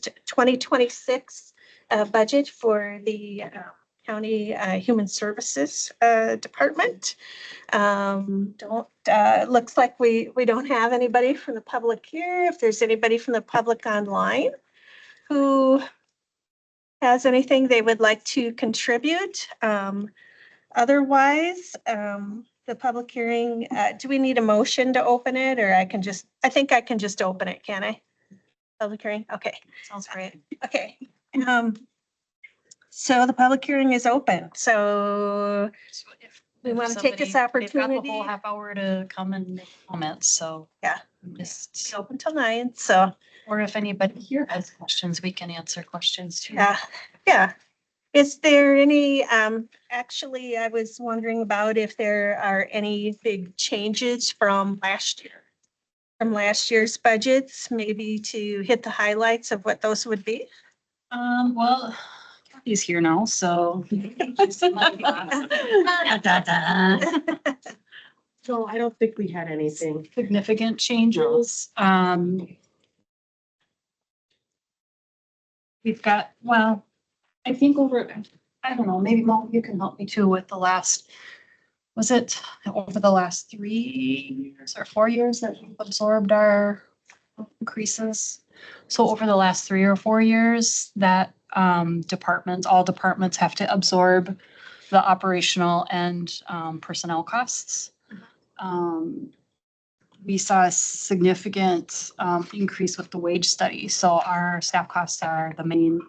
proposed 2026 budget for the County Human Services Department. Looks like we don't have anybody from the public here. If there's anybody from the public online who has anything they would like to contribute. Otherwise, the public hearing, do we need a motion to open it, or I think I can just open it, can I? Public hearing? Okay. Sounds great. Okay. So the public hearing is open. So we want to take this opportunity. They've got the whole half hour to come and make comments, so. Yeah. Just It's open till 9, so. or if anybody here has questions, we can answer questions too. Yeah. Is there any, actually, I was wondering about if there are any big changes from last year's budgets, maybe to hit the highlights of what those would be? Well, Kathy's here now, so. So I don't think we had anything. Significant changes. We've got, well, I think I don't know, maybe Mo, you can help me too with the last, was it over the last 3 years or 4 years that we've absorbed our increases? So over the last 3 or 4 years, that all departments have to absorb the operational and personnel costs. We saw a significant increase with the wage study. So our staff costs are the main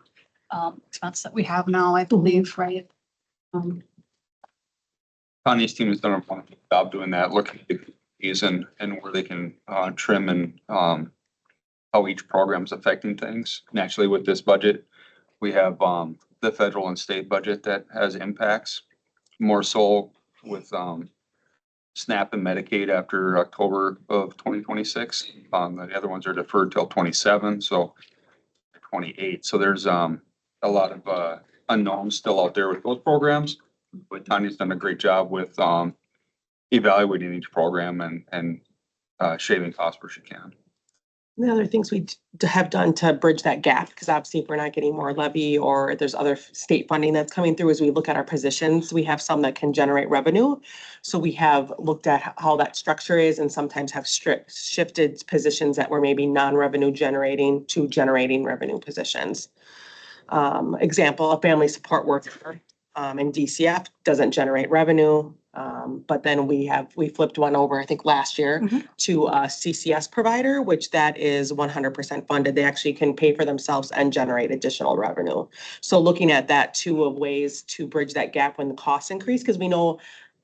expense that we have now, I believe, right? Connie's team has done a wonderful job doing that, looking at these and where they can trim and how each program is affecting things. Naturally, with this budget, we have the federal and state budget that has impacts, more so with SNAP and Medicaid after October of 2026. The other ones are deferred till 27, so 28. So there's a lot of unknowns still out there with those programs. But Tanya's done a great job with evaluating each program and shaving costs where she can. The other things we have done to bridge that gap, because obviously if we're not getting more levy or there's other state funding that's coming through, as we look at our positions, we have some that can generate revenue. So we have looked at how that structure is and sometimes have shifted positions that were maybe non-revenue generating to generating revenue positions. Example, a family support worker in DCF doesn't generate revenue. But then we flipped one over, I think last year, to a CCS provider, which that is 100% funded. They actually can pay for themselves and generate additional revenue. So looking at that too, of ways to bridge that gap when the costs increase, because we know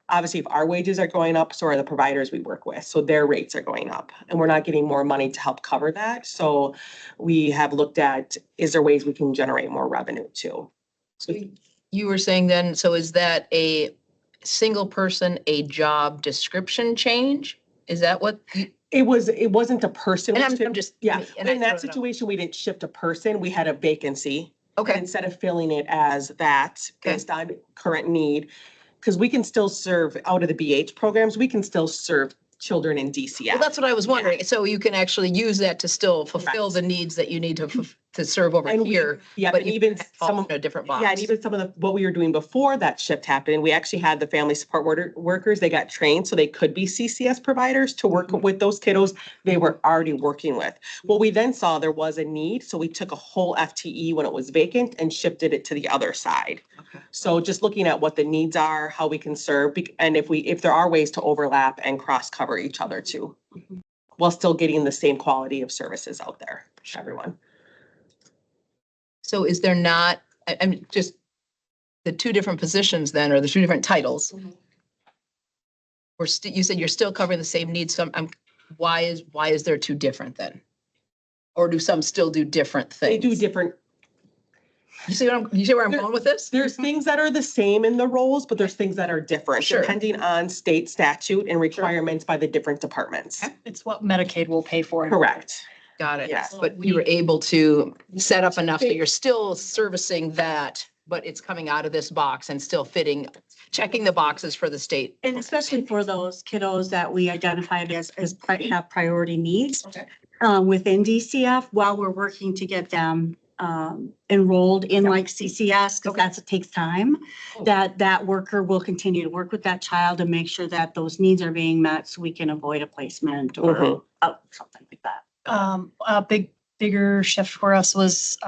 obviously if our wages are going up, so are the providers we work with. So their rates are going up and we're not getting more money to help cover that. So we have looked at, is there ways we can generate more revenue too? So you were saying then, so is that a single person, a job description change? Is that what? It wasn't a person. And I'm just, Yeah, and in that situation, we didn't shift a person. We had a vacancy. Okay. Instead of filling it as that based on current need, because we can still serve out of the BH programs, we can still serve children in DCF. Well, that's what I was wondering. So you can actually use that to still fulfill the needs that you need to serve over And here. But even some of a different box. Yeah, and even some of what we were doing before that shift happened, we actually had the family support workers, they got trained so they could be CCS providers to work with those kiddos they were already working with. Well, we then saw there was a need, so we took a whole FTE when it was vacant and shifted it to the other side. Okay. So just looking at what the needs are, how we can serve, and if there are ways to overlap and cross cover each other too, while still getting the same quality of services out there for everyone. So is there not, I mean, just the two different positions then, or the two different titles? You said you're still covering the same needs. So why is there two different then? Or do some still do different things? They do different. You see where I'm going with this? There's things that are the same in the roles, but there's things that are different Sure. depending on state statute and requirements by the different departments. It's what Medicaid will pay for. Correct. Got it. Yes. But you were able to set up enough that you're still servicing that, but it's coming out of this box and still checking the boxes for the state. And especially for those kiddos that we identified as have priority needs Okay. within DCF, while we're working to get them enrolled in like CCS, because Okay. it takes time, Oh. that worker will continue to work with that child and make sure that those needs are being met so we can avoid a placement or Mhm. something like that. A bigger shift for us was,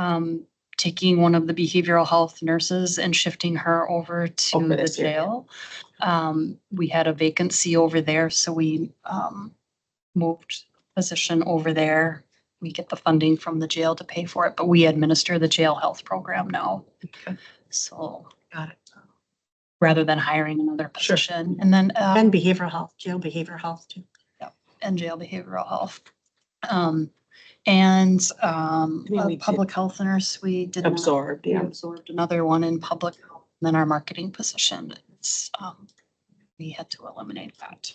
taking one of the behavioral health nurses and shifting her over to Over the this year, yeah. jail. We had a vacancy over there, so we, moved position over there. We get the funding from the jail to pay for it, but we administer the jail health program now. Okay. So Got it. rather than hiring another Sure. position, and then, And behavioral health, jail behavioral health too. and jail behavioral health. And mean, a we did- public health nurse, we did not. Absorbed, We yeah. absorbed another one in public health, and then our marketing position, it's, we had to eliminate that.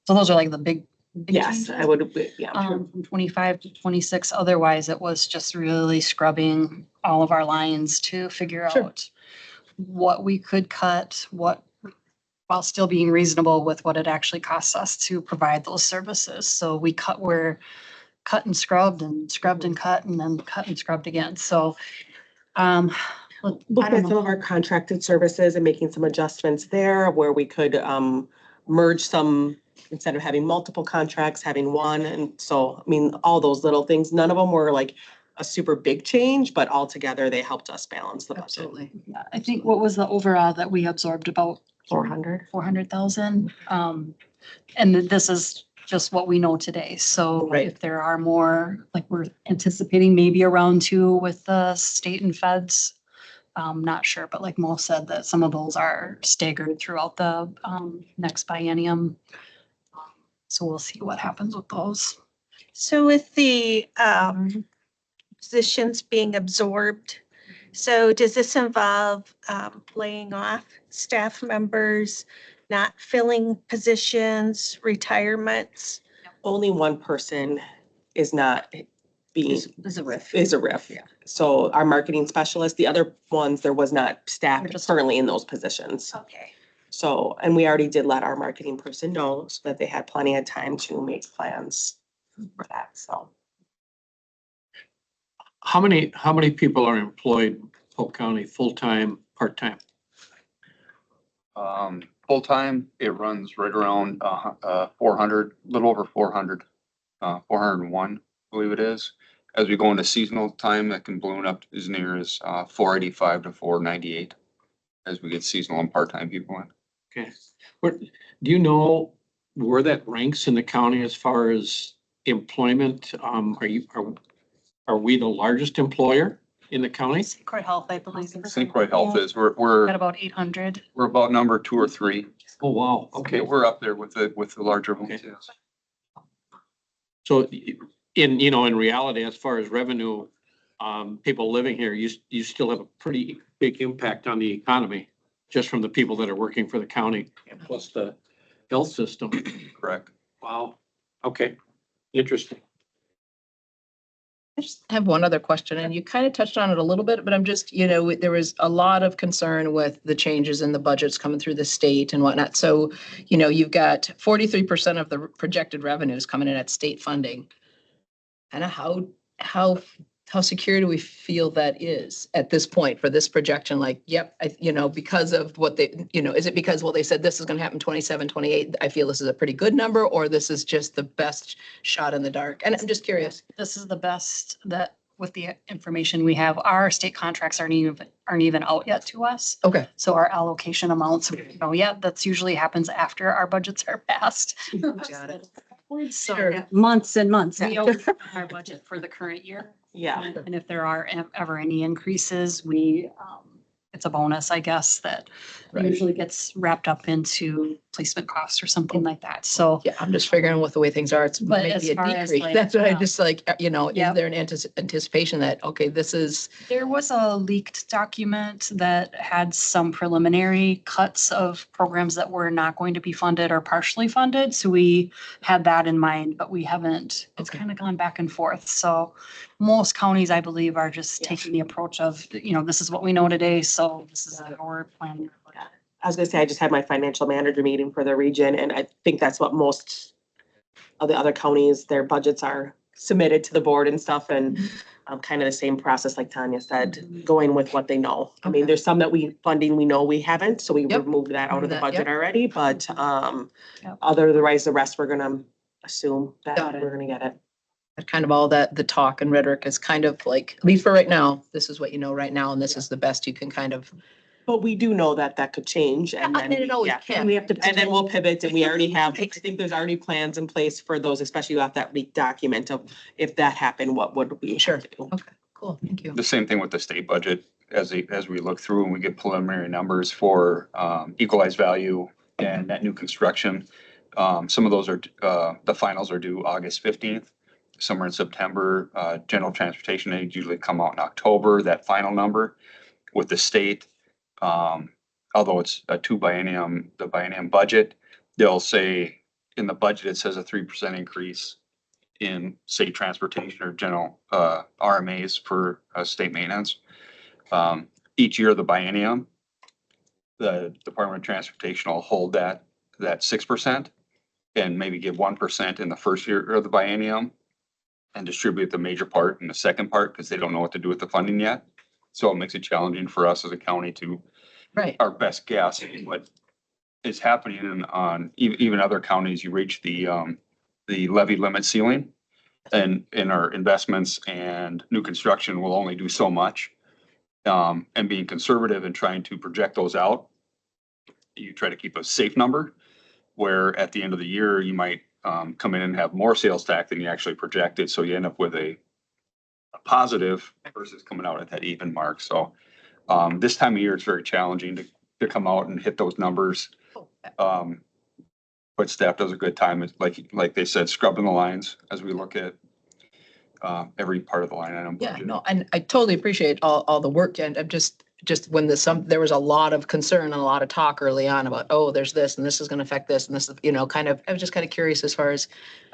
So those are like the big Yes, I changes. would, yeah. From 25 to 26, otherwise it was just really scrubbing all of our lines to figure Sure. out what we could cut, while still being reasonable with what it actually costs us to provide those services. So we were cut and scrubbed and scrubbed and cut and then cut and scrubbed again. So, look, I Looking don't at some know. of our contracted services and making some adjustments there where we could merge some, instead of having multiple contracts, having one. And so, I mean, all those little things, none of them were like a super big change, but altogether they helped us balance the budget. Absolutely. Yeah, I think what was the overall that we absorbed about 400. 400,000. And this is just what we know today. So Right. if there are more, like we're anticipating maybe around 2 with the state and feds. Not sure, but like Mo said, that some of those are staggered throughout the next biennium. So we'll see what happens with those. So with the positions being absorbed, so does this involve laying off staff members, not filling positions, retirements? Only one person is not being, Is a riff. is a riff. Yeah. So our marketing specialist, the other ones, there was not staff They're just- currently in those positions. Okay. So, and we already did let our marketing person know so that they had plenty of time to make plans for that, so. How many people are employed in Polk County, full-time, part-time? Full-time, it runs right around 400, little over 400, 401, I believe it is. As we go into seasonal time, that can balloon up as near as 485 to 498 as we get seasonal and part-time people in. Okay. What, do you know where that ranks in the county as far as employment? Are we the largest employer in the county? Croy Health, I believe. St. Croix Health is, Got we're about 800. about number 2 or 3. Oh, wow. Okay, Okay. we're up there with the larger ones, Okay. yes. So in reality, as far as revenue, people living here, you still have a pretty big impact on the economy just from the people that are working for the county plus the health system. Correct. Wow. Okay. Interesting. I just have one other question, and you kind of touched on it a little bit, but I'm just, there was a lot of concern with the changes in the budgets coming through the state and whatnot. So, you've got 43% of the projected revenues coming in at state funding. And how secure do we feel that is at this point for this projection? Like, yep, because of what they, is it because, well, they said this is going to happen 27, 28. I feel this is a pretty good number, or this is just the best shot in the dark? And I'm just curious. This is the best that with the information we have, our state contracts aren't even out yet to us. Okay. So our allocation amounts, that's usually happens after our budgets are passed. Got it. So Sure. Months and months. we always have our budget for the current year. Yeah, And if there are ever any increases, it's a bonus, I guess, that Right. usually gets wrapped up into placement costs or something like that. So Yeah, I'm just figuring with the way things are, it's But maybe as a far as, decrease. like, That's what I yeah. just like, is Yep. there an anticipation that, okay, this is, there was a leaked document that had some preliminary cuts of programs that were not going to be funded or partially funded. So we had that in mind, but we haven't, it's Okay. kind of gone back and forth. So most counties, I believe, are just Yeah. taking the approach of, this is what we know today. So this is how we're planning. I was gonna say, I just had my financial manager meeting for the region, and I think that's what most of the other counties, their budgets are submitted to the board and stuff, and kind of the same process, like Tanya said, going with what they know. I mean, Okay. there's some that funding we know we haven't, so we Yep. removed that out of the Remove that, budget already, but, Yep. otherwise, the rest, we're gonna assume Got that it. we're gonna get it. Kind of all that, the talk and rhetoric is kind of like, at least for right now, this is what you know right now, and this is the best you can kind of. But we do know that that could change and Yeah, then. and it always yeah. can. We have to. And then we'll pivot and we already have, I think there's already plans in place for those, especially off that leaked document of if that happened, what would we Sure. have to do? Okay, cool, thank you. The same thing with the state budget as we look through and we get preliminary numbers for equalized value and net new construction. Some of those are, the finals are due August 15th, somewhere in September. General transportation aids usually come out in October, that final number with the state. Although it's a the biennium budget, they'll say in the budget, it says a 3% increase in state transportation or general RMAs for state maintenance. Each year of the biennium, the Department of Transportation will hold that 6% and maybe give 1% in the first year of the biennium and distribute the major part in the second part because they don't know what to do with the funding yet. So it makes it challenging for us as a county to Right, our best guess. What is happening on even other counties, you reach the levy limit ceiling. And in our investments and new construction will only do so much. And being conservative and trying to project those out, you try to keep a safe number, where at the end of the year, you might come in and have more sales tax than you actually projected, so you end up with a positive versus coming out at that even mark. So this time of year, it's very challenging to come out and hit those numbers. But staff does a good time, it's like they said, scrubbing the lines as we look at every part of the line item. yeah, budget. no, and I totally appreciate all the work, and I'm just when there was a lot of concern and a lot of talk early on about, oh, there's this, and this is gonna affect this, and this is, kind of, I was just kind of curious as far as,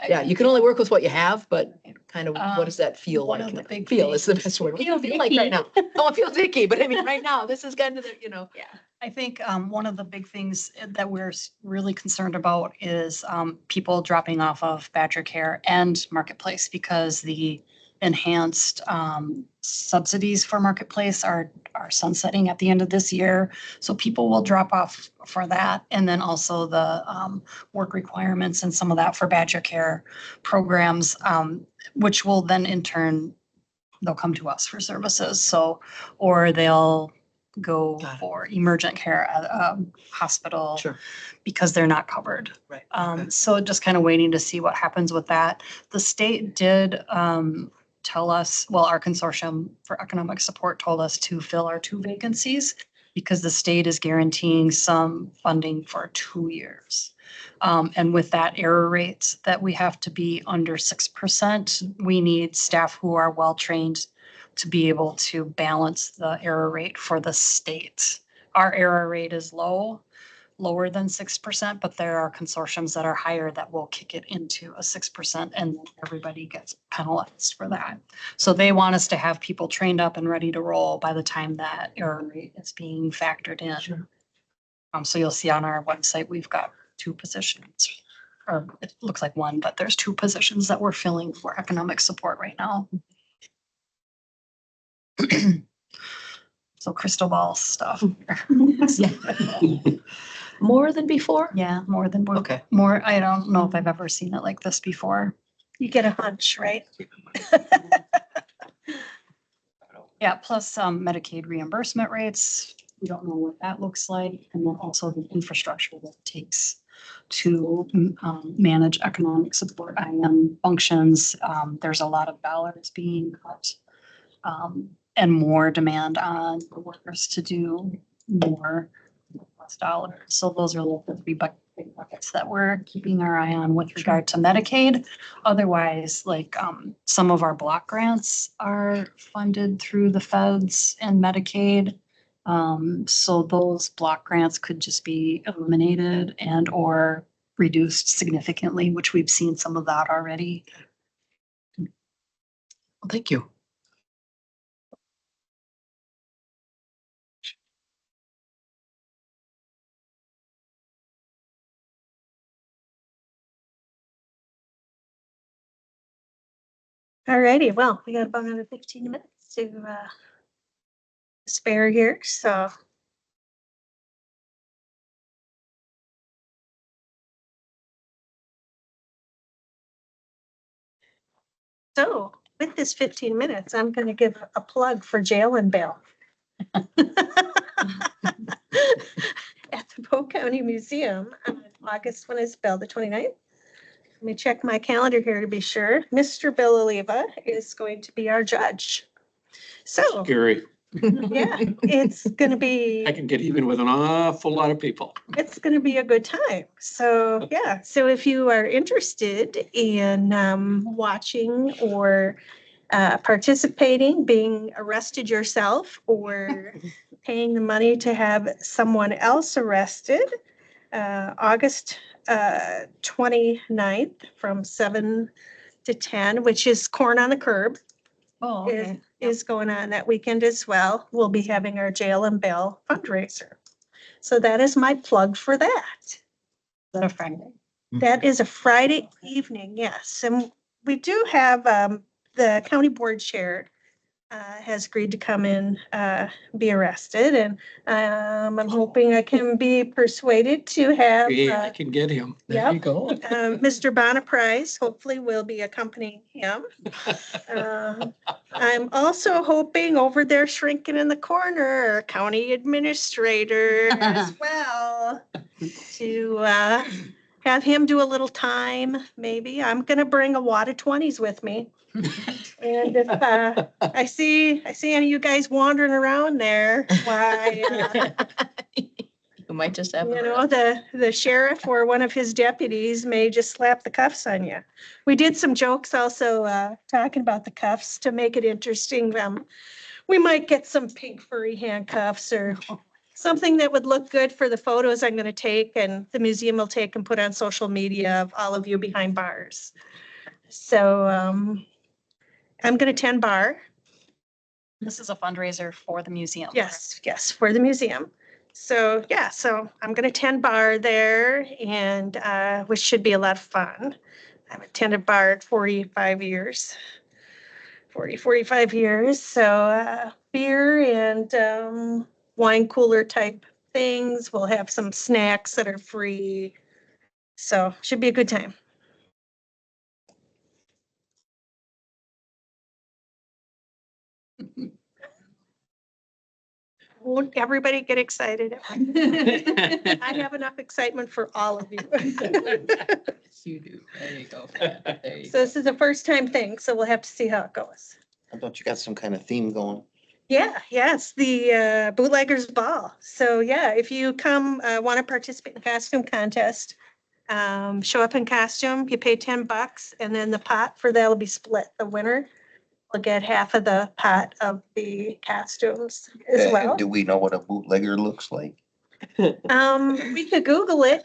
yeah, you can only work with what you have, but kind of, what does that feel One like? of the big Feel is the things- best word. What do you Feels feel like right icky. now? Oh, it feels icky, but I mean, right now, this is kind of the, I think one of the big things that we're really concerned about is people dropping off of Badger Care and Marketplace because the enhanced subsidies for Marketplace are sunsetting at the end of this year. So people will drop off for that. And then also the work requirements and some of that for Badger Care programs, which will then in turn, they'll come to us for services. So, or they'll go Got it. for emergent care at a hospital sure, because they're not covered. right. okay. So just kind of waiting to see what happens with that. The state did tell us, well, our consortium for economic support told us to fill our 2 vacancies because the state is guaranteeing some funding for 2 years. And with that error rate that we have to be under 6%, we need staff who are well-trained to be able to balance the error rate for the state. Our error rate is lower than 6%, but there are consortiums that are higher that will kick it into a 6% and then everybody gets penalized for that. So they want us to have people trained up and ready to roll by the time that error rate is being factored in. Sure. So you'll see on our website, we've got 2 positions, or it looks like 1, but there's 2 positions that we're filling for economic support right now. So crystal ball stuff. More than before? Yeah, more than, Okay. more, I don't know if I've ever seen it like this before. You get a hunch, right? Yeah, plus Medicaid reimbursement rates. We don't know what that looks like. And then also the infrastructure that it takes to manage economic support IM functions. There's a lot of dollars being cut. And more demand on the workers to do more with less dollars. So those are the 3 big buckets that we're keeping our eye on with regard to Medicaid. Otherwise, like some of our block grants are funded through the feds and Medicaid. So those block grants could just be eliminated and or reduced significantly, which we've seen some of that already. Well, thank you. All righty, well, we got about another 15 minutes to spare here, so. So with this 15 minutes, I'm going to give a plug for Jail and Bail. At the Polk County Museum on August, when is Bell, the 29th? Let me check my calendar here to be sure. Mr. Bill Oliva is going to be our judge. So, Gary, yeah, it's going to be. I can get even with an awful lot of people. It's going to be a good time. So, yeah. So if you are interested in watching or participating, being arrested yourself, or paying the money to have someone else arrested, August 29th from 7 to 10, which is Corn on the Curb, Oh, is, okay. is going on that weekend as well. We'll be having our Jail and Bail fundraiser. So that is my plug for that. Is that a Friday? That is a Friday evening, yes. And we do have the county board chair has agreed to come in, be arrested, and I'm hoping I can be persuaded to have Yeah, I can get him. There you Yep. go. Mr. Bonaprice hopefully will be accompanying him. I'm also hoping over there shrinking in the corner, county administrator as well, to have him do a little time, maybe. I'm gonna bring a wad of 20s with me. And if I see any of you guys wandering around there, why, You might just have. you know, the sheriff or one of his deputies may just slap the cuffs on you. We did some jokes also talking about the cuffs to make it interesting. We might get some pink furry handcuffs or something that would look good for the photos I'm going to take and the museum will take and put on social media of all of you behind bars. So I'm going to tend bar. This is a fundraiser for the museum. Yes, yes, for the museum. So, yeah, so I'm gonna tend bar there and which should be a lot of fun. I've attended bar at 45 years. 45 years. So beer and wine cooler type things. We'll have some snacks that are free. So should be a good time. Won't everybody get excited? I have enough excitement for all of you. Yes, you do. There you go. There you So go. this is a first time thing, so we'll have to see how it goes. I thought you got some kind of theme going. Yeah, it's the bootleggers ball. So yeah, if you come, want to participate in the costume contest, show up in costume, you pay $10 and then the pot for that will be split. The winner will get half of the pot of the costumes as And well. do we know what a bootlegger looks like? We could Google it.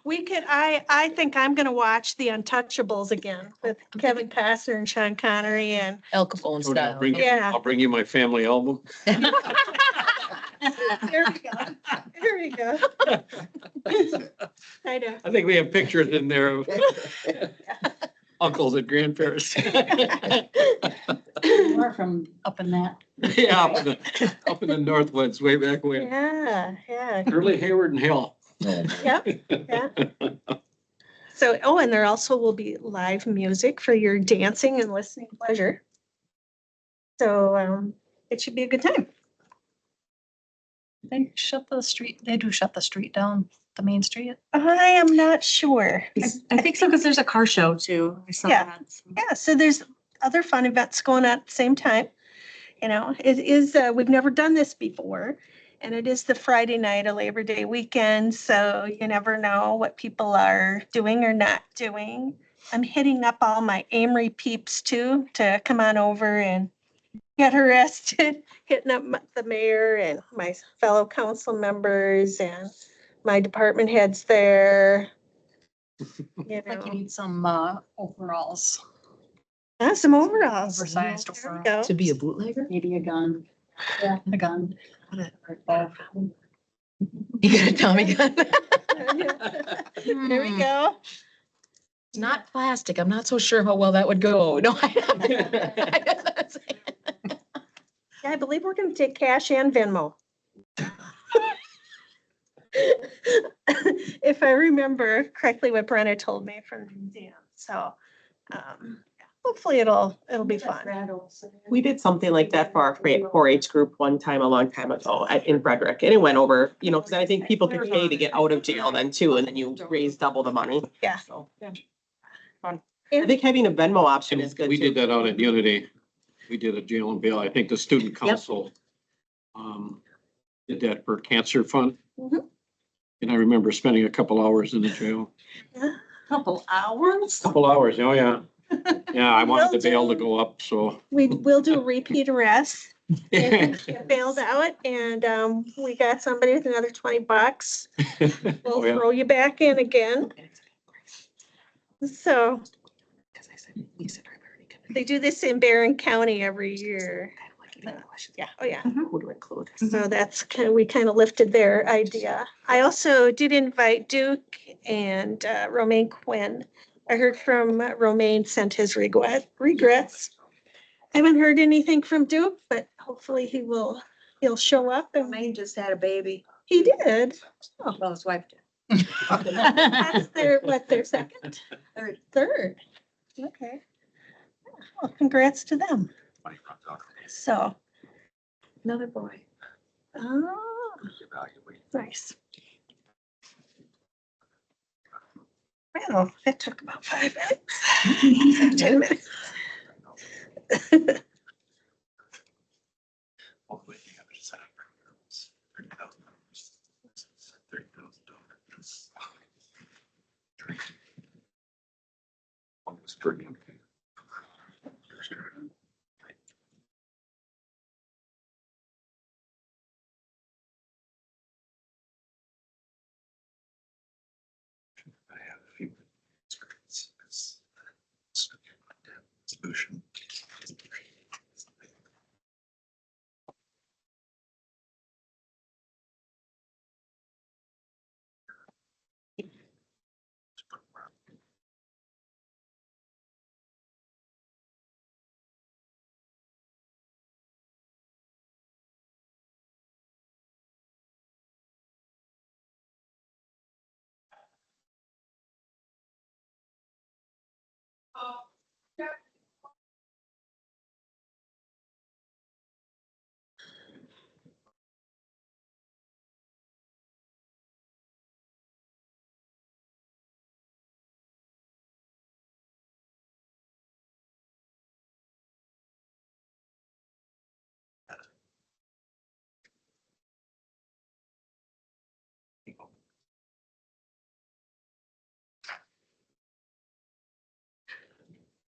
We could, I think I'm gonna watch The Untouchables again with Kevin Costner and Sean Connery and, El Capone Tony, style. yeah. I'll bring you my family album. There we go. There we go. I know. I think we have pictures in there of uncles and grandparents. More from up in that. Yeah, up in the Northwoods, way back when. Yeah. Early Hayward and Hill. Yep, yeah. So, and there also will be live music for your dancing and listening pleasure. So, it should be a good time. They shut the street, they do shut the street down, the main street. I am not sure. I think so, because there's a car show too. I saw Yeah. that, so. Yeah, so there's other fun events going on at the same time. You know, it is, we've never done this before. And it is the Friday night of Labor Day weekend, so you never know what people are doing or not doing. I'm hitting up all my Amory peeps too to come on over and get arrested, hitting up the mayor and my fellow council members and my department heads there. You Like you know, need some overalls, some overalls. oversized There we overalls. go. To be a bootlegger? Maybe a gun. Yeah, a gun. Or both. You got a Tommy gun? There we go. It's not plastic. I'm not so sure how well that would go. No. I believe we're gonna take cash and Venmo. If I remember correctly what Brenna told me from the museum, so, hopefully it'll be fun. We did something like that for our 4-H group one time, a long time ago in Frederick, and it went over, you know, because I think people can pay to get out of jail then too, and then you raise double the money. Yeah. So, yeah. Fun. I think having a Venmo option is good We too. did that out at Unity. We did a jail and bail. I think the student council did that for cancer fund. Mhm. And I remember spending a couple hours in the jail. Couple hours? Couple hours, oh yeah. Yeah, I wanted the bail to Will do. go up, so. We will do repeat arrests. If you get bailed out and, we got somebody with another $20, we'll Oh, yeah. throw you back in again. So they do this in Barron County every year. Yeah, oh yeah. Who to include. So that's kind of, we kind of lifted their idea. I also did invite Duke and Romaine Quinn. I heard from Romaine sent his regrets. I haven't heard anything from Duke, but hopefully he'll show up and Maine just had a baby. he did. Well, his wife did. That's their second? Third. Okay. Well, congrats to them. So, Another boy. oh, nice. Well, that took about 5 minutes. 10 minutes.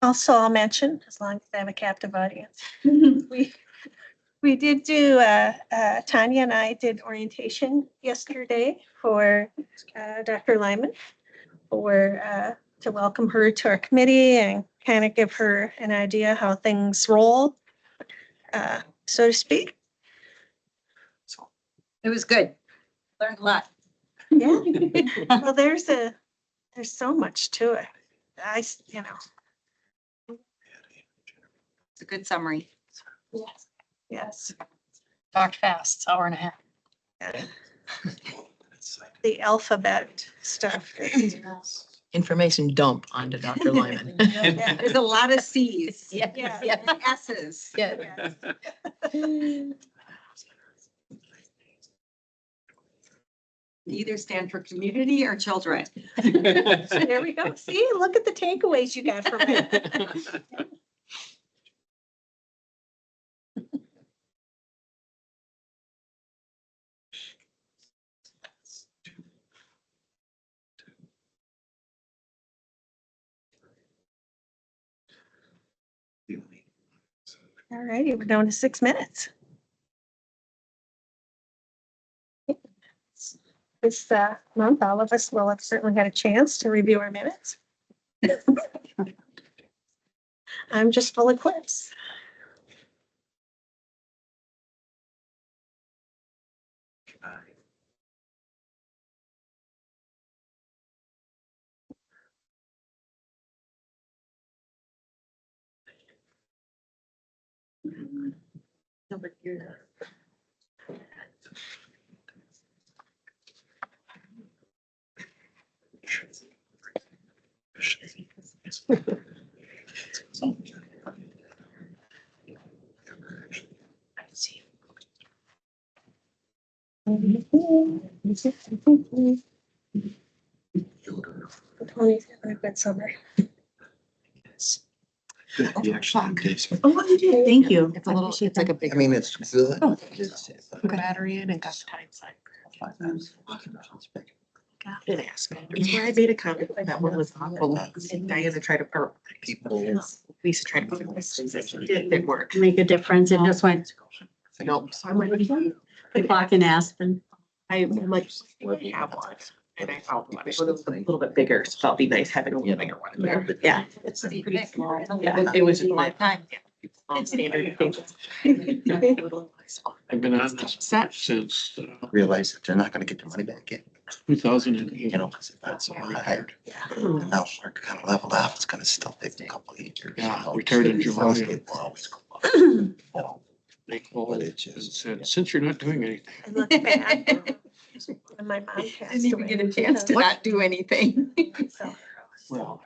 Also, I'll mention, as long as I have a captive audience, we did do, Tanya and I did orientation yesterday for Dr. Lyman to welcome her to our committee and kind of give her an idea how things roll, so to speak. It was good. Learned a lot. Yeah. Well, there's so much to it. You know. It's a good summary. Yes. Talked fast, hour and a half. The alphabet stuff. Information dump onto Dr. Lyman. There's a lot of Cs. Yeah. Yeah. And S's. Yeah. Either stand for community or children. There we go. See, look at the takeaways you got from it. All righty, we're down to 6 minutes. This month, all of us will have certainly had a chance to review our minutes. I'm just full of quips. Tony's having a good summer. Oh, you did. Thank you. It's a little, Appreciate it's like a that. big. I mean, it's good. Oh. Put battery in and got the time sign. And ask. It's where I made a comment that one was awful. And Diana tried to, or People. Lisa tried to put it this, it didn't work. Make a difference. It just went Nope. So I'm like, the clock in Aspen. I'm like, we have one. And I found one. It was a little bit bigger, so that'll be nice having a little bigger one in there. But yeah, it's pretty small. Yeah, it was just my time. Standard. I've been on this since Realize that they're not gonna get their money back yet, 2008. you know, because that's what I hired. And now we're kind of leveled off. It's gonna still take a couple of years. Yeah, you know, retired in so July. it will always go up, you know, They called But and it's just. said, since you're not doing anything. I look back when my mom passed away. Didn't even get a chance to not do anything. So, Well,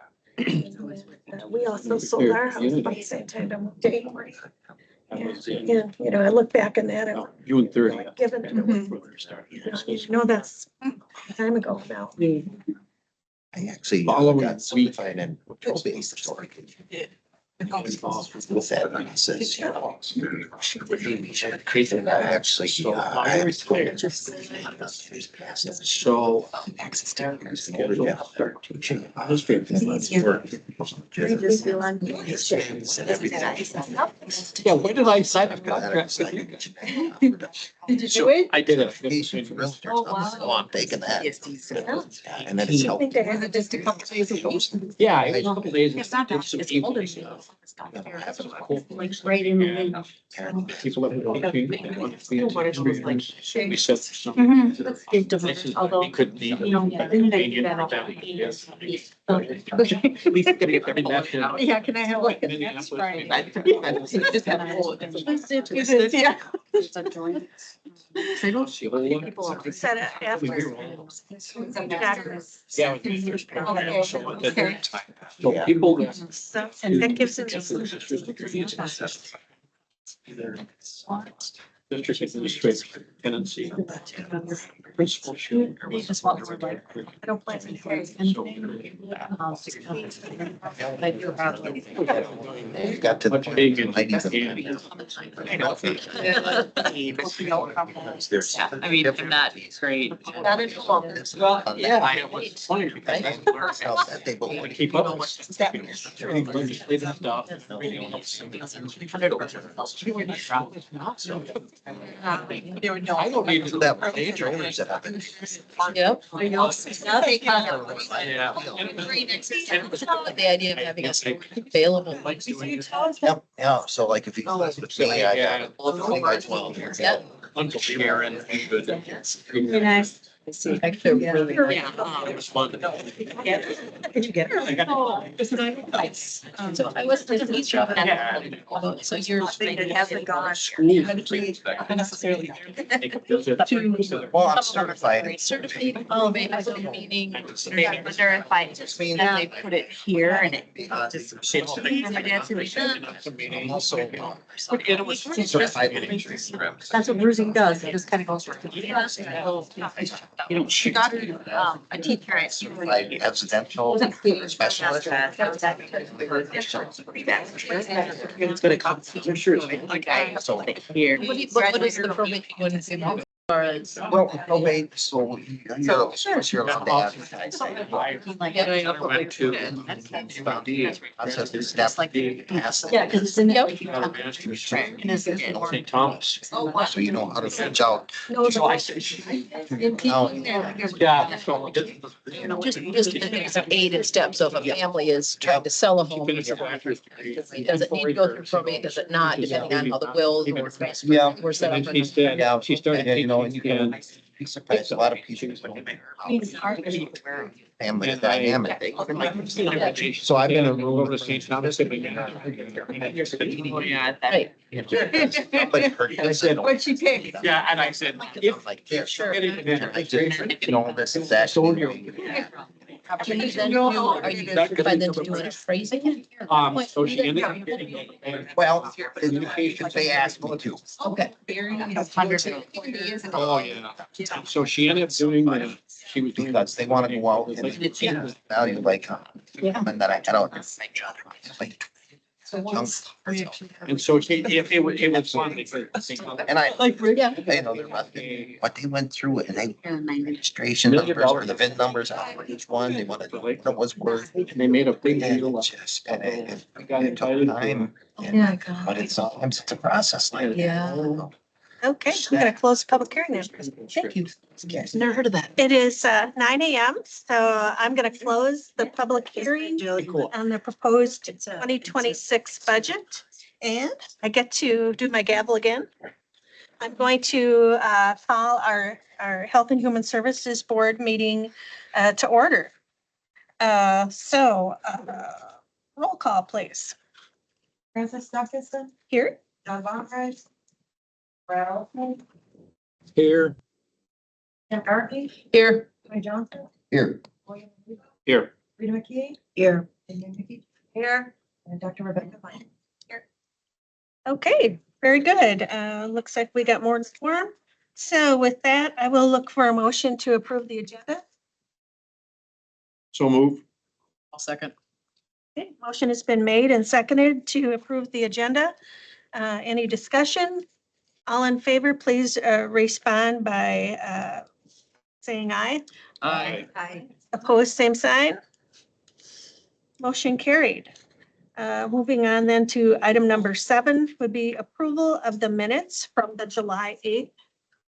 we also sold our house by the same time, in January. And, you know, I look back on that, I'm June 30th. like giving it away. You know, that's a time ago now. I actually Following got week. certified in probate storage. With that process, you know. And I actually, I was told. So. Access to. Scheduled to start teaching. I was very Yeah, when did I sign a contract with you guys? Did you do it? I did it. Oh, wow. So I'm taking that. And then it's I helped. think they Was have it just a couple days a week? Yeah, it was a couple days. It's not that, Some it's evening older. stuff. Like right in the middle. People that were teaching, they wanted to be in teaching. We said some. Mhm. That's different, places that although, we couldn't be. you know, I think they do Convenient that for all them. the Yes. time. We gotta get every match in. Yeah, can I have like? Minneapolis. Just have a whole- Yeah. It's a joint. They don't see a whole lot. People are- set it after. Yeah. there's programs, so what they do. Okay. So people that. So, and that gives them. Either district administrative tenancy. Principal. They just want to like. I don't plan to carry. It got to the Much point. big and. I need I know. I mean, they're not great. Not in Columbus. Well, yeah, I was funny because I. That they both. I keep up with stuff. Legislative stuff. I don't need to. That was the trailers that have been. Yep. I know. Now they kind of. Yeah. The idea of having us available. Yep, yeah, so like if you. Me, I got a 20 by 12 here. Yep. Uncle Sharon. Be nice. Actually, really. It was fun. Did you get it? So I was the teacher of that. So you're. It hasn't gone. Necessarily. Well, I'm certified. Certified elevation meaning. Verified, just means that they put it here and it. I'm also certified. That's what bruising does. It just kind of goes. You know, she got a teacher at. Certified residential specialist. It's gonna come. I'm sure. Okay. So, Here. What is the probate one as far as? well, probate, so you're allowed to advertise. I went to. Process this step. Pass it. Yeah, because it's in there. St. And it's in there. Thomas. So you know how to reach out. So I said, yeah, so. Just there's an aid in steps. So if a family is trying to sell a home, Finished her bachelor's degree. does it need to go through probate? Does it not, depending on how the wills or Yeah. were set And up? then she said, Yeah. she started And, you taking know, and you can be surprised, a lot of people, when you make family dynamic. So I've been a Over the St. Thomas. Right. Somebody heard this. What'd she pick? Yeah, and I said, if. Like this. Sure. And I just, this is actually. Can you then do, are you certified then to do any phrasing? So she ended up. Well, communications, they asked me to. Okay. Oh, yeah. So she ended up doing the, she was doing. Because they want to go out and value like, and then I had out. Like, And so she, it was fun. and I, Yeah. you know, they're not, what they went through and they, registration numbers or the VIN numbers out for each one, they wanted to know what it was worth. And they made a big And deal. it just, and it got it took invited. time. Yeah. But it's sometimes it's a process like. Yeah. Okay, I'm gonna close the public hearing now. Thank you. Never heard of that. It is 9 AM, so I'm gonna close the public hearing on the proposed 2026 budget. And I get to do my gavel again. I'm going to call our Health and Human Services Board meeting to order. Roll call, please. Francis Stockinson, Here. John Baumgartner, Brad Olson, Here. Tim Garkey, Here. Tony Johnson, Here, William, Here. Rita McKee, Here. and Nikki here, and Dr. Rebecca Fine. Okay, very good. Looks like we got more in form. So with that, I will look for a motion to approve the agenda. So move. I'll second. Okay, motion has been made and seconded to approve the agenda. Any discussion? All in favor, please respond by saying aye. Aye. Hi. Opposed, same sign. Motion carried. Moving on then to item number 7 would be approval of the minutes from the July 8th,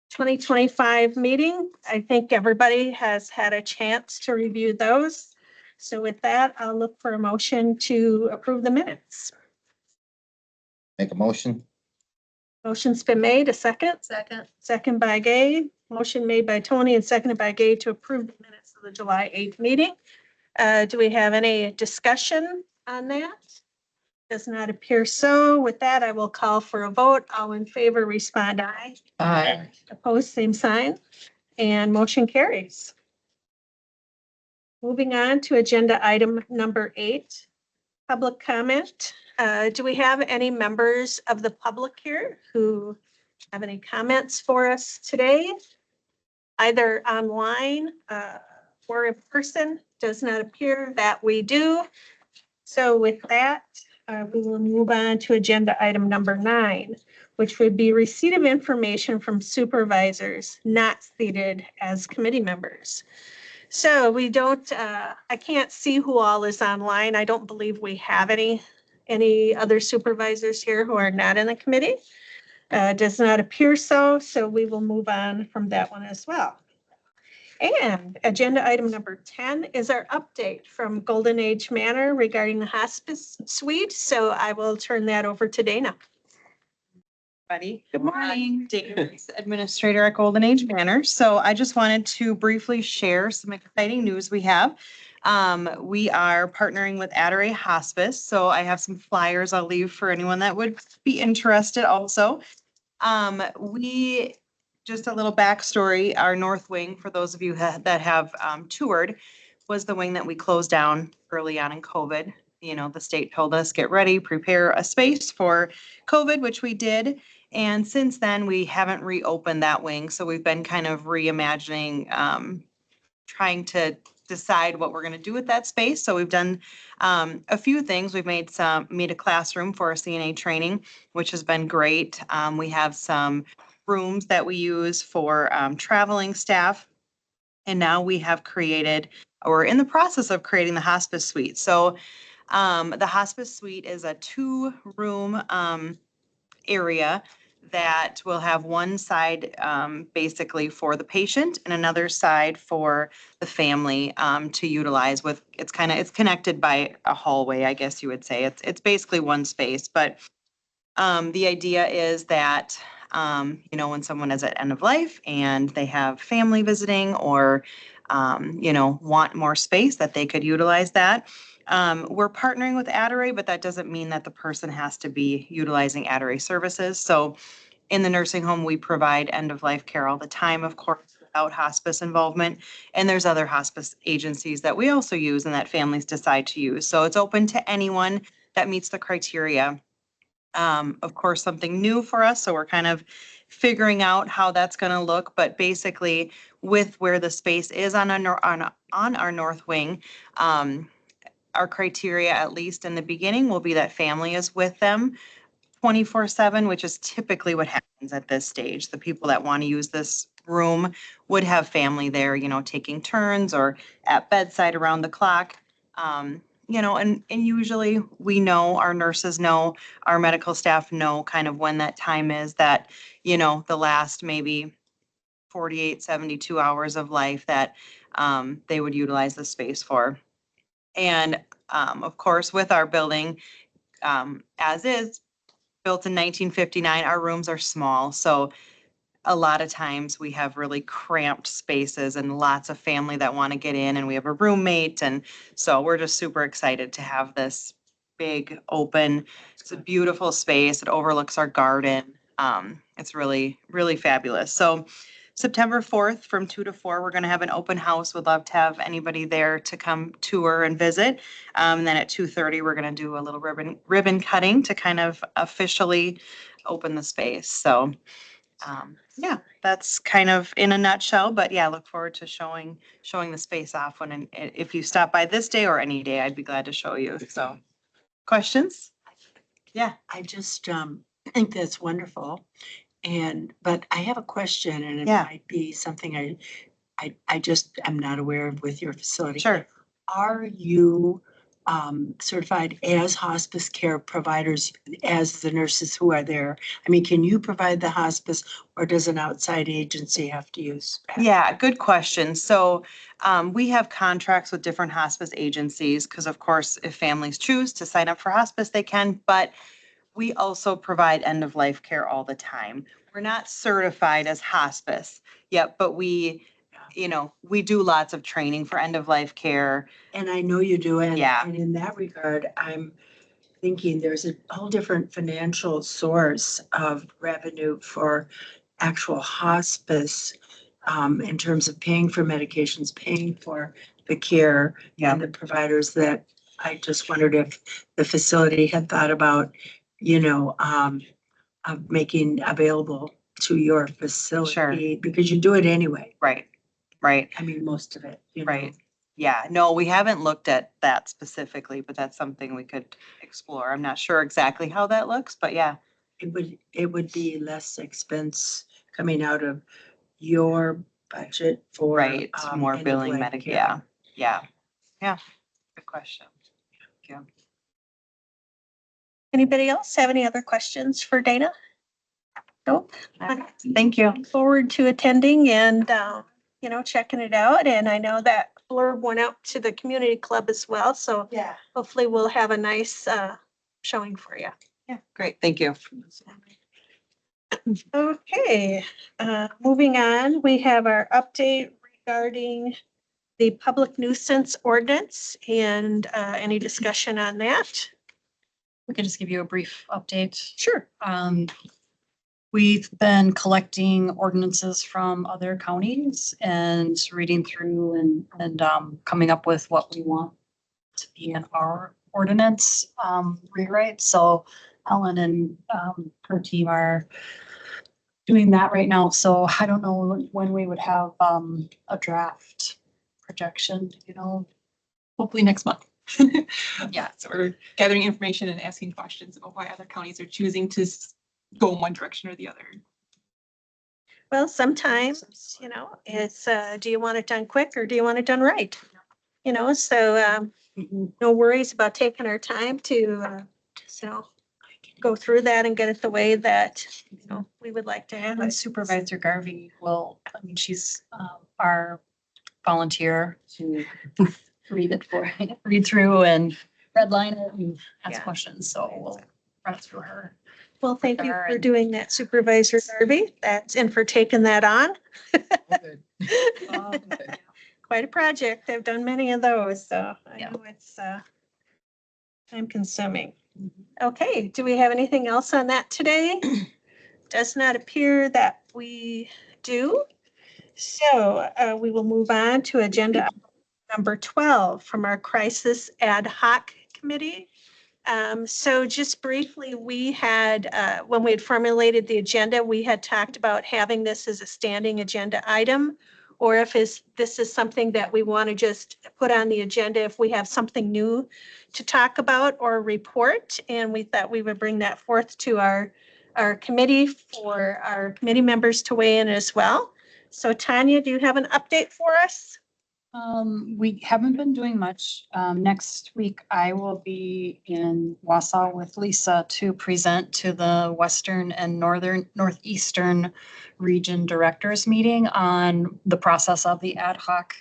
2025 meeting. I think everybody has had a chance to review those. So with that, I'll look for a motion to approve the minutes. make a motion. Motion's been made, a second. Second. Second by Gay. Motion made by Tony and seconded by Gay to approve the minutes of the July 8th meeting. Do we have any discussion on that? Does not appear so. With that, I will call for a vote. All in favor, respond aye. Aye. Opposed, same sign. And motion carries. Moving on to agenda item number 8, public comment. Do we have any members of the public here who have any comments for us today? Either online or in person? Does not appear that we do. So with that, we will move on to agenda item number 9, which would be receipt of information from supervisors not seated as committee members. So we don't, I can't see who all is online. I don't believe we have any other supervisors here who are not in the committee. Does not appear so, so we will move on from that one as well. And agenda item number 10 is our update from Golden Age Manor regarding the hospice suite. So I will turn that over to Dana. Everybody. Good morning. Dana, Administrator at Golden Age Manor. So I just wanted to briefly share some exciting news we have. We are partnering with Adelaide Hospice, so I have some flyers I'll leave for anyone that would be interested also. Just a little backstory, our north wing, for those of you that have toured, was the wing that we closed down early on in COVID. You know, the state told us, get ready, prepare a space for COVID, which we did. And since then, we haven't reopened that wing. So we've been kind of reimagining, trying to decide what we're going to do with that space. So we've done a few things. We've made a classroom for our CNA training, which has been great. We have some rooms that we use for traveling staff. And now we have we're in the process of creating the hospice suite. So the hospice suite is a 2-room area that will have one side basically for the patient and another side for the family to utilize with, it's connected by a hallway, I guess you would say. It's basically one space, but the idea is that You know, when someone is at end of life and they have family visiting or, you know, want more space, that they could utilize that. We're partnering with Adderall, but that doesn't mean that the person has to be utilizing Adderall services. So in the nursing home, we provide end-of-life care all the time, of course, without hospice involvement. And there's other hospice agencies that we also use and that families decide to use. So it's open to anyone that meets the criteria. Of course, something new for us, so we're kind of figuring out how that's gonna look. But basically, with where the space is on our north wing, our criteria, at least in the beginning, will be that family is with them 24/7, which is typically what happens at this stage. The people that want to use this room would have family there, you know, taking turns or at bedside around the clock. You know, and usually we know, our nurses know, our medical staff know kind of when that time is that, you know, the last maybe 48, 72 hours of life that they would utilize the space for. And of course, with our building, as is, built in 1959, our rooms are small. So a lot of times we have really cramped spaces and lots of family that want to get in, and we have a roommate. And so we're just super excited to have this big open, it's a beautiful space. It overlooks our garden. It's really, really fabulous. So September 4th from 2 to 4, we're going to have an open house. Would love to have anybody there to come tour and visit. And then at 2:30, we're going to do a little ribbon cutting to kind of officially open the space. So yeah, that's kind of in a nutshell, but yeah, look forward to showing the space off when, and if you stop by this day or any day, I'd be glad to show you. So, questions? Yeah. I just think that's wonderful. But I have a question, and it Yeah. might be something I just am not aware of with your facility. Sure. Are you certified as hospice care providers, as the nurses who are there? I mean, can you provide the hospice, or does an outside agency have to use? Yeah, good question. So we have contracts with different hospice agencies because, of course, if families choose to sign up for hospice, they can. But we also provide end-of-life care all the time. We're not certified as hospice yet, but we, you know, we do lots of training for end-of-life care. And I know you do, and Yeah. and in that regard, I'm thinking there's a whole different financial source of revenue for actual hospice, in terms of paying for medications, paying for the care Yeah. and the providers, that I just wondered if the facility had thought about, of making available to your facility, because you do it anyway. Right, right. I mean, most of it, Right. Yeah, no, we haven't looked at that specifically, but that's something we could explore. I'm not sure exactly how that looks, but yeah. It would be less expense coming out of your budget for. Right, more end of billing life medic, care. yeah. Good question. Thank you. Anybody else have any other questions for Dana? Nope. Thank you. Look forward to attending and, checking it out. And I know that blurb went out to the community club as well. So Yeah. hopefully we'll have a nice showing for you. Yeah, great, thank you. Okay, moving on, we have our update regarding the public nuisance ordinance and any discussion on that? We could just give you a brief update. Sure. We've been collecting ordinances from other counties and reading through and coming up with what we want to be in our ordinance rewrite. So Ellen and her team are doing that right now. So I don't know when we would have a draft projection, Hopefully next month. Yeah. So we're gathering information and asking questions about why other counties are choosing to go in one direction or the other. Well, sometimes, it's, do you want it done quick or do you want it done right? So no worries about taking our time to, go through that and get it the way that, we would like to have And it. Supervisor Garvey she's our volunteer to read through and redline it and ask Yeah. questions. So we'll run it through her. Well, thank you Sure, for and- doing that, Supervisor Garvey. And for taking that on. Quite a project. I've done many of those, so I Yeah. know it's time consuming. Okay, do we have anything else on that today? Does not appear that we do. So we will move on to agenda number 12 from our Crisis Ad Hoc Committee. So just briefly, we had, when we had formulated the agenda, we had talked about having this as a standing agenda item, or if this is something that we want to just put on the agenda if we have something new to talk about or report. And we thought we would bring that forth to our committee for our committee members to weigh in as well. So Tanya, do you have an update for us? We haven't been doing much. Next week I will be in Wausau with Lisa to present to the Western and Northeastern Region Directors Meeting on the process of the ad hoc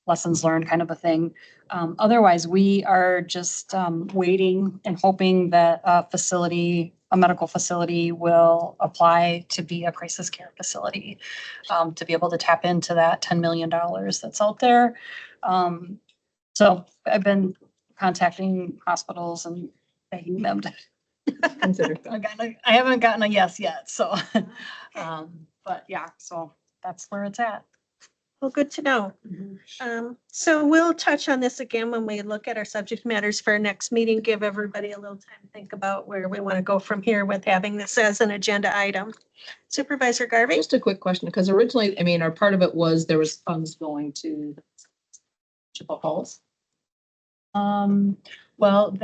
lessons learned kind of a thing. Otherwise, we are just waiting and hoping that a medical facility will apply to be a crisis care facility, to be able to tap into that $10 million that's out there. So I've been contacting hospitals and begging them to Consider. I haven't gotten a yes yet, so, but yeah, so that's where it's at. Well, good to know. So we'll touch on this again when we look at our subject matters for our next meeting, give everybody a little time to think about where we want to go from here with having this as an agenda item. Supervisor Garvey? Just a quick question, because originally, I mean, our part of it was there was funds going to Chippewa Falls. Well,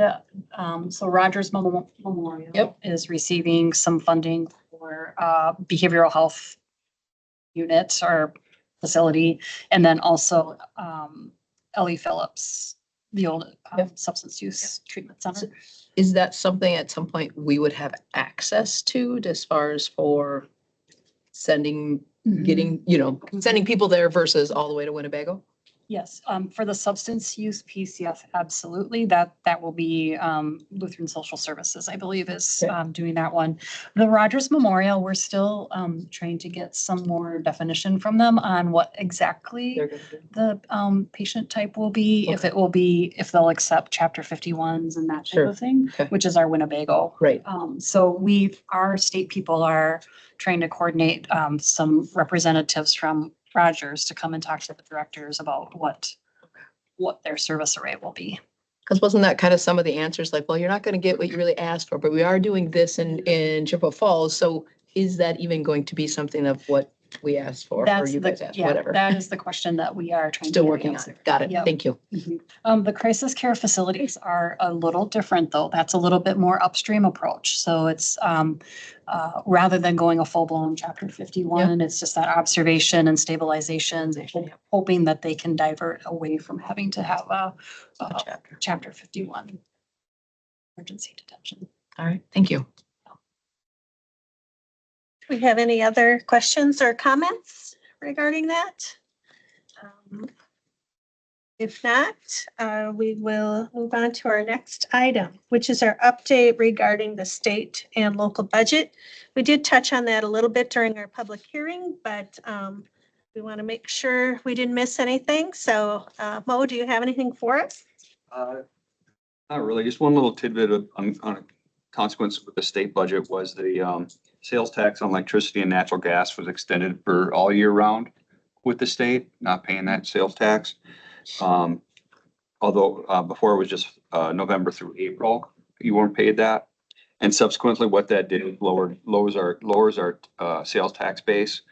so Rogers Memorial Yep. is receiving some funding for behavioral health unit or facility, and then also Ellie Phillips, the old substance use treatment center. Is that something at some point we would have access to as far as for sending, getting, sending people there versus all the way to Winnebago? Yes, for the substance use piece, yes, absolutely. That will be Lutheran Social Services, I believe, is Okay. doing that one. The Rogers Memorial, we're still trying to get some more definition from them on what exactly They're gonna do. the patient type will be, if Okay. it will be, if they'll accept Chapter 51s and that type Sure. of thing, Okay. which is our Winnebago. Right. So our state people are trying to coordinate some representatives from Rogers to come and talk to the directors about what their service array will be. Because wasn't that kind of some of the answers, like, well, you're not gonna get what you really asked for, but we are doing this in Chippewa Falls, so is that even going to be something of what we asked for, or That's you the, guys asked, yeah, whatever? that is the question that we are trying to Still get working on. answered. Got it. Yep. Thank you. The crisis care facilities are a little different, though. That's a little bit more upstream approach. So it's rather than going a full-blown Chapter 51, it's just that observation and stabilization, hoping that they can divert away from having to have a Chapter 51 emergency detention. All right, thank you. Do we have any other questions or comments regarding that? If not, we will move on to our next item, which is our update regarding the state and local budget. We did touch on that a little bit during our public hearing, but we want to make sure we didn't miss anything. So Mo, do you have anything for us? Not really, just one little tidbit on a consequence with the state budget was the sales tax on electricity and natural gas was extended for all year round with the state, not paying that sales tax. Although before it was just November through April, you weren't paid that. And subsequently, what that did lowers our sales tax base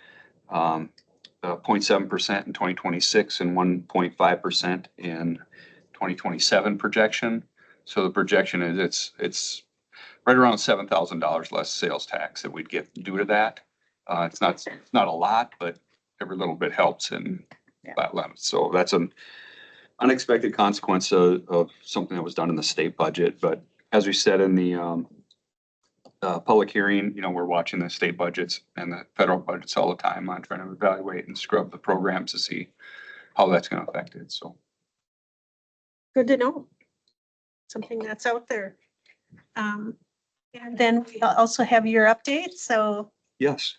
0.7% in 2026 and 1.5% in 2027 projection. So the projection is it's right around $7,000 less sales tax that we'd get due to that. It's not a lot, but every little bit helps in that limit. So that's an unexpected consequence of something that was done in the state budget. But as we said in the public hearing, we're watching the state budgets and the federal budgets all the time on trying to evaluate and scrub the programs to see how that's going to affect it. So Good to know. Something that's out there. And then we also have your updates, so Yes.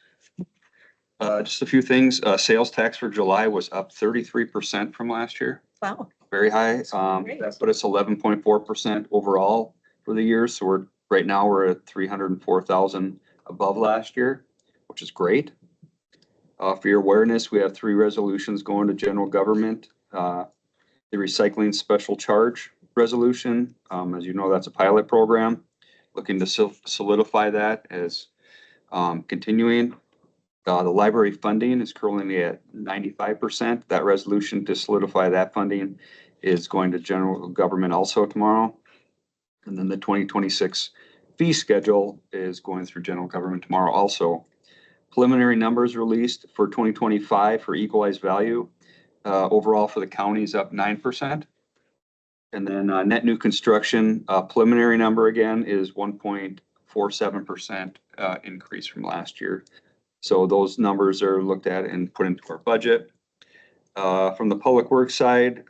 Just a few things. Sales tax for July was up 33% from last year. wow. Very high. Great. That put us 11.4% overall for the year. So right now we're at 304,000 above last year, which is great. For your awareness, we have 3 resolutions going to general government. The recycling special charge resolution, as you know, that's a pilot program. Looking to solidify that as continuing. The library funding is currently at 95%. That resolution to solidify that funding is going to general government also tomorrow. And then the 2026 fee schedule is going through general government tomorrow also. Preliminary numbers released for 2025 for equalized value. Overall for the county is up 9%. And then net new construction, preliminary number again is 1.47% increase from last year. So those numbers are looked at and put into our budget. From the public works side,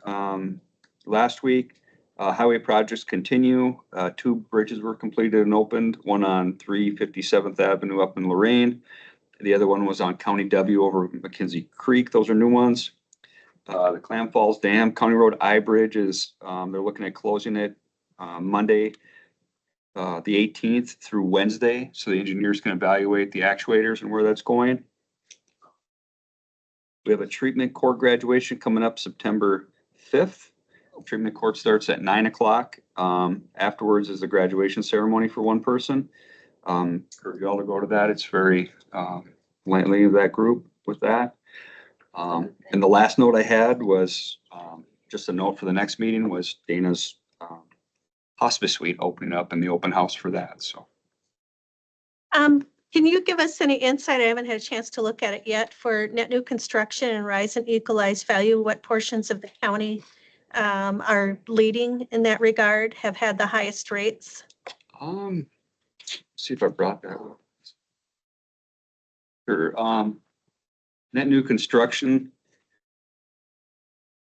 last week, highway projects continue. 2 bridges were completed and opened, one on 357th Avenue up in Lorraine. The other one was on County W over McKenzie Creek. Those are new ones. The Clam Falls Dam, County Road I Bridge is, they're looking at closing it Monday, the 18th through Wednesday. So the engineers can evaluate the actuators and where that's going. We have a treatment court graduation coming up September 5th. Treatment court starts at 9 o'clock. Afterwards is the graduation ceremony for one person. Encourage you all to go to that. It's very lightly of that group with that. And the last note I had was just a note for the next meeting was Dana's hospice suite opening up and the open house for that. So. Can you give us any insight? I haven't had a chance to look at it yet for net new construction and rise and equalized value. What portions of the county are leading in that regard, have had the highest rates? See if I brought that one. Sure. Net new construction.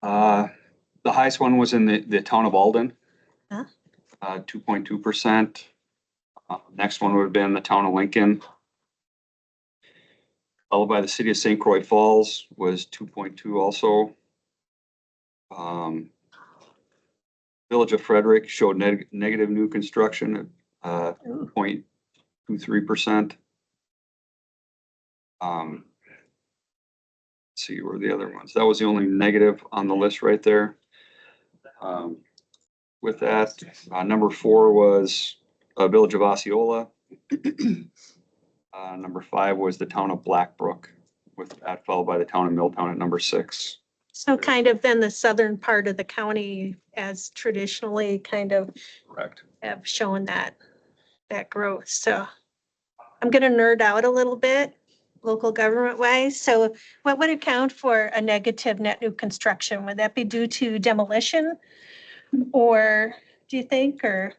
The highest one was in the town of Alden. Huh? 2.2%. Next one would have been the town of Lincoln. Followed by the city of St. Croix Falls was 2.2 also. Village of Frederick showed negative new construction at 0.23%. Let's see where the other ones. That was the only negative on the list right there. With that, number 4 was Village of Osceola. Number 5 was the town of Blackbrook, with that followed by the town of Milltown at number 6. So kind of then the southern part of the county as traditionally kind of Correct. have shown that growth. So I'm going to nerd out a little bit local government wise. So what would account for a negative net new construction? Would that be due to demolition? Or do you think, or?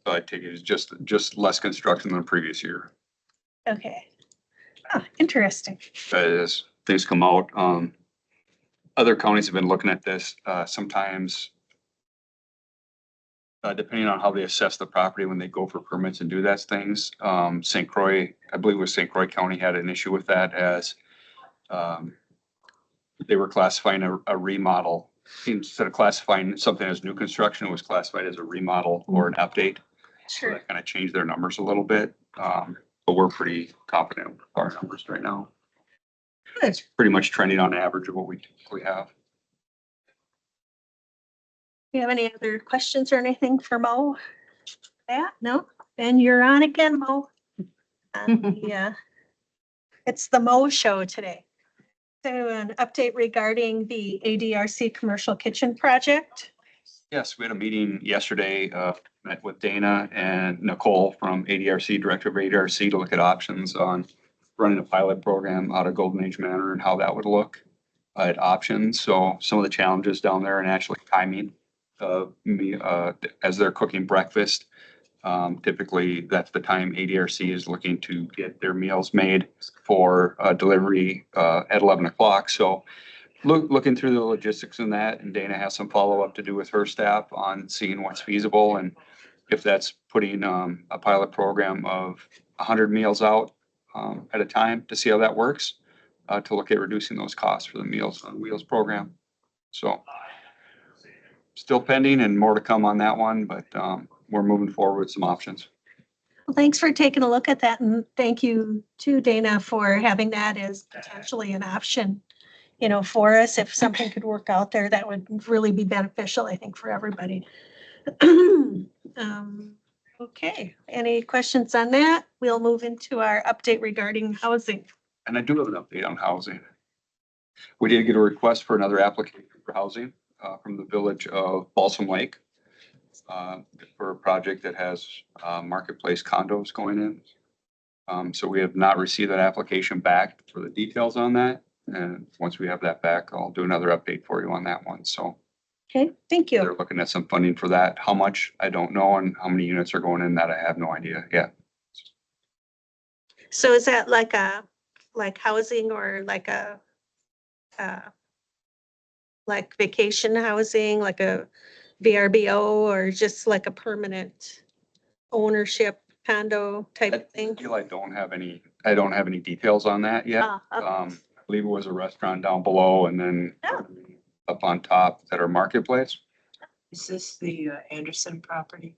I take it as just less construction than the previous year. Okay. Oh, interesting. As things come out, other counties have been looking at this, sometimes depending on how they assess the property when they go for permits and do that things. St. Croix, I believe it was St. Croix County had an issue with that as they were classifying a remodel. Instead of classifying something as new construction, it was classified as a remodel or an update. So Sure. that kind of changed their numbers a little bit. But we're pretty confident with our numbers right now. Good. It's pretty much trending on average of what we typically have. Do you have any other questions or anything for Mo? That, no? Then you're on again, Mo. Yeah. It's the Mo show today. So an update regarding the ADRC commercial kitchen project. Yes, we had a meeting yesterday, met with Dana and Nicole from ADRC, Director of ADRC, to look at options on running a pilot program out of Golden Age Manor and how that would look at options. So some of the challenges down there and actually timing as they're cooking breakfast. Typically, that's the time ADRC is looking to get their meals made for delivery at 11 o'clock. So looking through the logistics in that, and Dana has some follow-up to do with her staff on seeing what's feasible and if that's putting, a pilot program of 100 meals out, at a time to see how that works, to look at reducing those costs for the Meals on Wheels program. So still pending and more to come on that one, but, we're moving forward with some options. Well, thanks for taking a look at that, and thank you to Dana for having that as potentially an option, you know, for us. If something could work out there, that would really be beneficial, I think, for everybody. Okay, any questions on that? We'll move into our update regarding housing. And I do have an update on housing. We did get a request for another application for housing, from the village of Balsam Lake, for a project that has, marketplace condos going in. So we have not received that application back for the details on that. And once we have that back, I'll do another update for you on that one. So Okay, thank you. they're looking at some funding for that. How much, I don't know, and how many units are going in that, I have no idea yet. So is that like housing or like vacation housing, like a VRBO, or just like a permanent ownership condo type of thing? I don't have any details on that yet. Okay. I believe it was a restaurant down below and then Oh. up on top that are marketplace. Is this the Anderson property?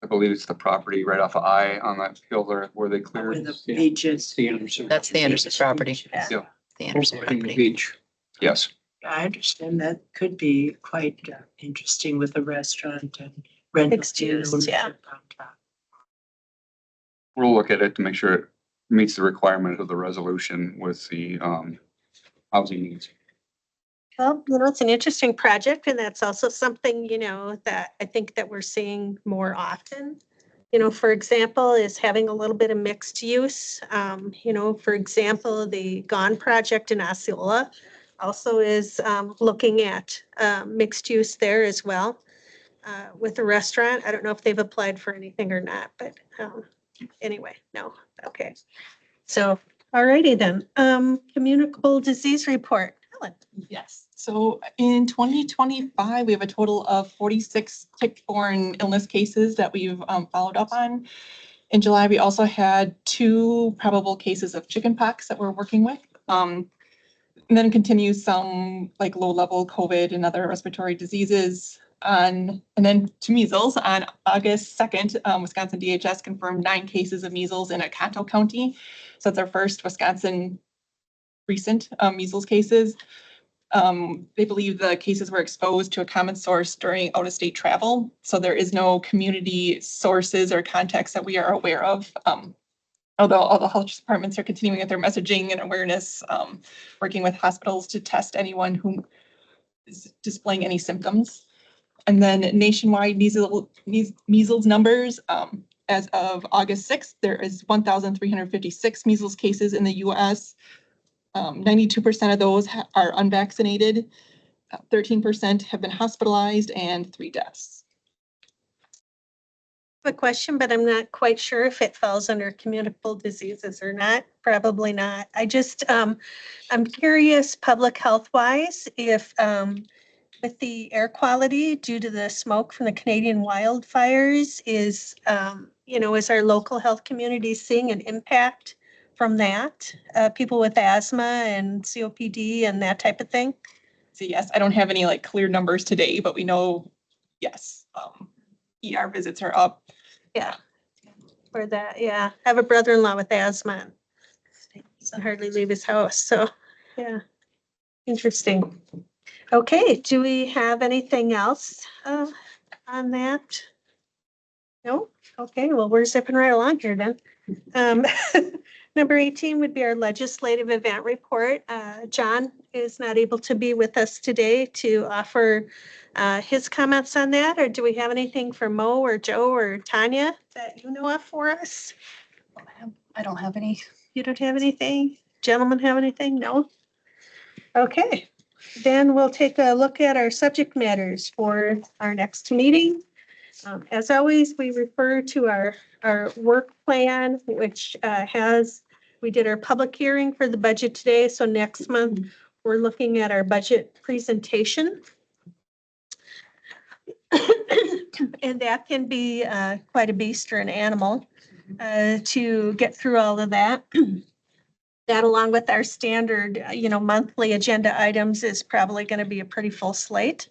I believe it's the property right off of I on that hill there where they Where cleared. the beaches? The Anderson. That's the Anderson property. Yeah. The Anderson Overlooking the property. beach. Yes, I understand that could be quite interesting with a restaurant and rental. Mixed use, yeah. ownership on top. we'll look at it to make sure it meets the requirement of the resolution with the housing needs. Well, you know, it's an interesting project, and that's also something, you know, that I think that we're seeing more often. You know, for example, is having a little bit of mixed use. You know, for example, the Gone project in Osceola also is looking at mixed use there as well with a restaurant. I don't know if they've applied for anything or not, but anyway, no, okay. So, all righty then. Communicable disease report. Helen. Yes, so in 2025, we have a total of 46 tick-borne illness cases that we've followed up on. In July, we also had 2 probable cases of chickenpox that we're working with. And then continue some like low-level COVID and other respiratory diseases. And then to measles, on August 2nd, Wisconsin DHS confirmed 9 cases of measles in Oconto County. So it's our first Wisconsin recent measles cases. They believe the cases were exposed to a common source during out-of-state travel. So there is no community sources or contacts that we are aware of. Although all the health departments are continuing with their messaging and awareness, working with hospitals to test anyone who is displaying any symptoms. And then nationwide measles numbers, as of August 6th, there is 1,356 measles cases in the US. 92% of those are unvaccinated. 13% have been hospitalized and 3 deaths. A question, but I'm not quite sure if it falls under communicable diseases or not. Probably not. I just, I'm curious, public health wise, if with the air quality due to the smoke from the Canadian wildfires, is, you know, is our local health community seeing an impact from that? People with asthma and COPD and that type of thing? So yes, I don't have any like clear numbers today, but we know, yes, ER visits are up. Yeah. For that, yeah. I have a brother-in-law with asthma. And he doesn't hardly leave his house, so, yeah. Interesting. Okay, do we have anything else on that? No? Okay, well, we're zipping right along here then. Number 18 would be our legislative event report. John is not able to be with us today to offer his comments on that, or do we have anything for Mo or Joe or Tanya that you know of for us? I don't have any. You don't have anything? Gentlemen have anything? No? Okay, then we'll take a look at our subject matters for our next meeting. As always, we refer to our work plan, which we did our public hearing for the budget today. So next month, we're looking at our budget presentation. And that can be quite a beast or an animal to get through all of that. That along with our standard, monthly agenda items is probably going to be a pretty full slate.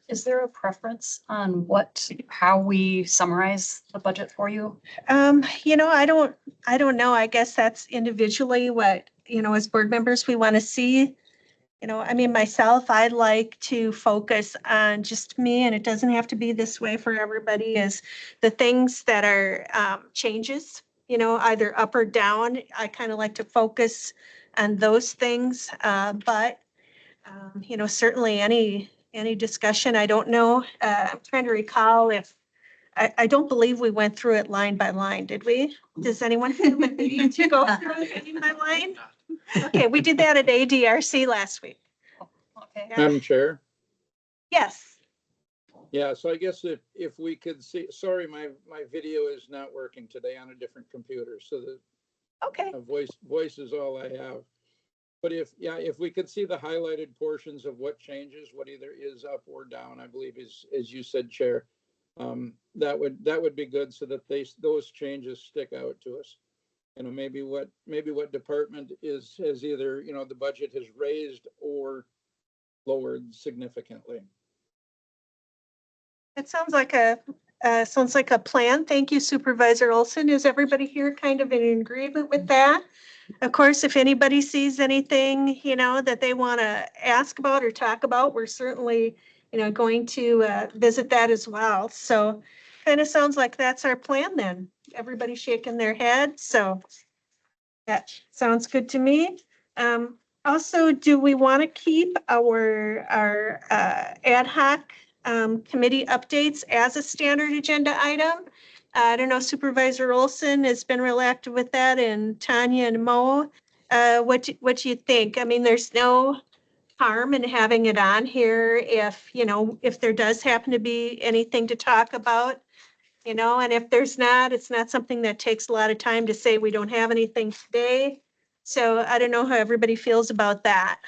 Is there a preference on how we summarize the budget for you? I don't know. I guess that's individually what, as board members, we want to see. Myself, I like to focus on just me, and it doesn't have to be this way for everybody, is the things that are changes, either up or down. I kind of like to focus on those things. But certainly any discussion, I don't know. I'm trying to recall if, I don't believe we went through it line by line, did we? Does anyone feel the need to go through it line by line? Okay, we did that at ADRC last week. Okay. Yeah. Madam Chair, Yes, yeah, so I guess if we could see, sorry, my video is not working today on a different computer, so the okay. voice is all I have. But if we could see the highlighted portions of what changes, what either is up or down, I believe is, as you said, Chair, that would be good so that those changes stick out to us. Maybe what department has either, the budget has raised or lowered significantly. It sounds like a plan. Thank you, Supervisor Olson. Is everybody here kind of in agreement with that? Of course, if anybody sees anything, that they want to ask about or talk about, we're certainly, going to visit that as well. So kind of sounds like that's our plan then. Everybody shaking their head. So that sounds good to me. Also, do we want to keep our ad hoc committee updates as a standard agenda item? I don't know, Supervisor Olson has been real active with that, and Tanya and Mo. What do you think? There's no harm in having it on here if there does happen to be anything to talk about. And if there's not, it's not something that takes a lot of time to say we don't have anything today. So I don't know how everybody feels about that.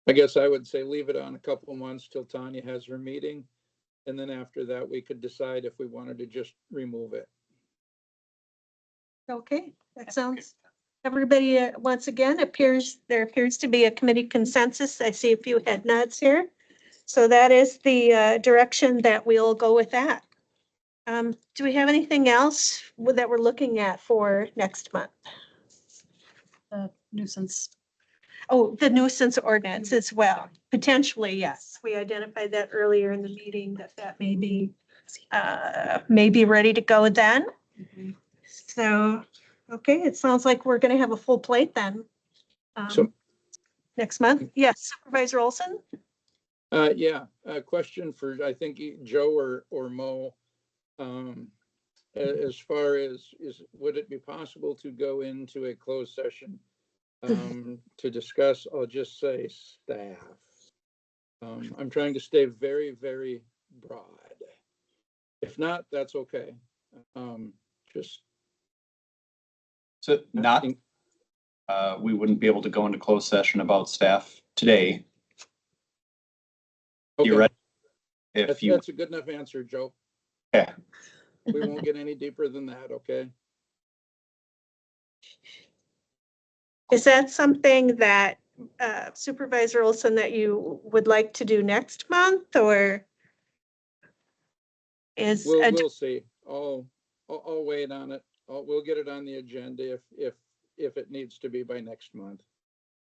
I guess I would say leave it on a couple of months till Tanya has her meeting. And then after that, we could decide if we wanted to just remove it. Okay, that sounds, everybody, once again, there appears to be a committee consensus. I see a few head nods here. So that is the direction that we'll go with that. Do we have anything else that we're looking at for next month? The nuisance. Oh, the nuisance ordinance as well. Potentially, yes. We identified that earlier in the meeting that may be ready to go then. So, okay, it sounds like we're going to have a full plate then. So- Next month. Yes, Supervisor Olson? Yeah, a question for, I think, Joe or Mo. As far as, would it be possible to go into a closed session to discuss, I'll just say staff. I'm trying to stay very, very broad. If not, that's okay. Just So we wouldn't be able to go into closed session about staff today. okay. You're ready? If you, That's a good enough answer, Joe. okay. We won't get any deeper than that, okay? Is that something that Supervisor Olson that you would like to do next month, or is? We'll see. I'll wait on it. We'll get it on the agenda if it needs to be by next month.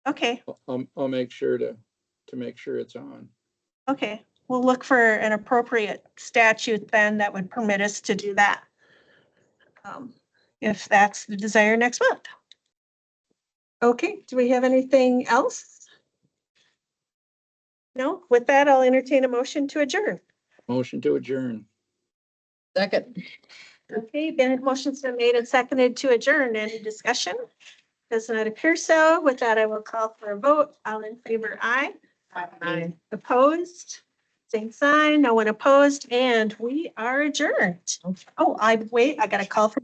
Okay, I'll make sure to make sure it's on. okay. We'll look for an appropriate statute then that would permit us to do that. If that's the desire next month. Okay, do we have anything else? No, with that, I'll entertain a motion to adjourn. Motion to adjourn. Second. Okay, Bennett, motion's been made and seconded to adjourn. Any discussion? Does not appear so. With that, I will call for a vote. All in favor, aye. Aye. Opposed? Same sign, no one opposed, and we are adjourned. Oh, I gotta call for